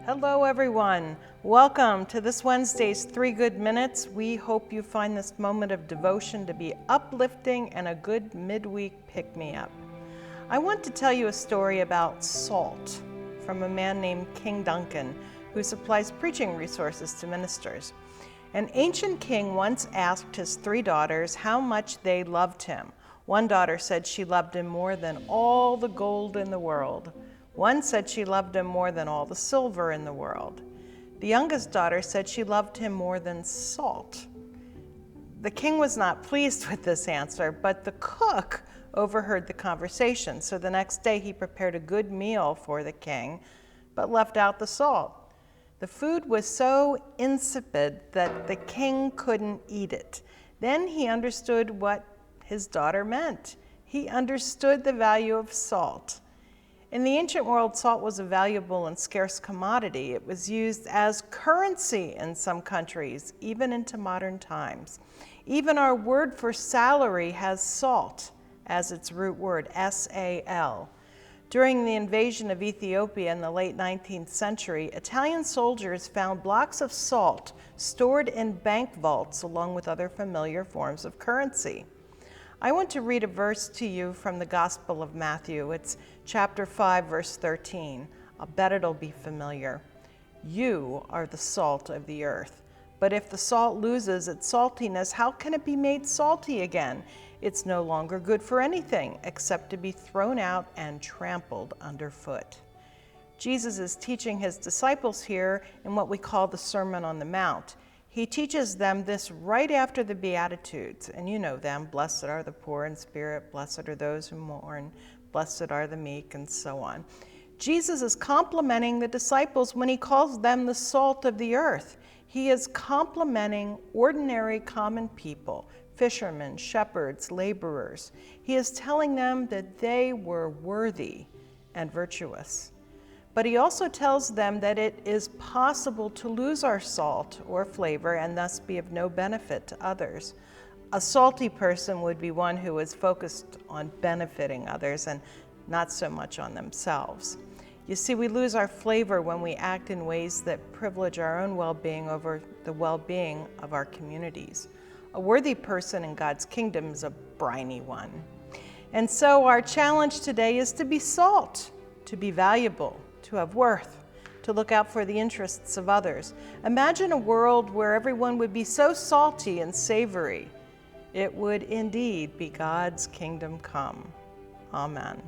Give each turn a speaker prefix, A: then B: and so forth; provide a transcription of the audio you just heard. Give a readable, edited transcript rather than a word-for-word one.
A: Hello, everyone. Welcome to this Wednesday's 3 Good Minutes. We hope you find this moment of devotion to be uplifting and a good midweek pick-me-up. I want to tell you a story about salt from a man named King Duncan, who supplies preaching resources to ministers. An ancient king once asked his 3 daughters how much they loved him. One daughter said she loved him more than all the gold in the world. One said she loved him more than all the silver in the world. The youngest daughter said she loved him more than salt. The king was not pleased with this answer, but the cook overheard the conversation. So the next day he prepared a good meal for the king, but left out the salt. The food was so insipid that the king couldn't eat it. Then he understood what his daughter meant. He understood the value of salt. In the ancient world, salt was a valuable and scarce commodity. It was used as currency in some countries, even into modern times. Even our word for salary has salt as its root word, S-A-L. During the invasion of Ethiopia in the late 19th century, Italian soldiers found blocks of salt stored in bank vaults along with other familiar forms of currency. I want to read a verse to you from the Gospel of Matthew. It's chapter 5, verse 13. I'll bet it'll be familiar. You are the salt of the earth. But if the salt loses its saltiness, how can it be made salty again? It's no longer good for anything except to be thrown out and trampled underfoot. Jesus is teaching his disciples here in what we call the Sermon on the Mount. He teaches them this right after the Beatitudes, and you know them. Blessed are the poor in spirit, blessed are those who mourn, blessed are the meek, and so on. Jesus is complimenting the disciples when he calls them the salt of the earth. He is complimenting ordinary common people, fishermen, shepherds, laborers. He is telling them that they were worthy and virtuous. But he also tells them that it is possible to lose our salt or flavor and thus be of no benefit to others. A salty person would be one who is focused on benefiting others and not so much on themselves. You see, we lose our flavor when we act in ways that privilege our own well-being over the well-being of our communities. A worthy person in God's kingdom is a briny one. And so our challenge today is to be salt, to be valuable, to have worth, to look out for the interests of others. Imagine a world where everyone would be so salty and savory. It would indeed be God's kingdom come. Amen.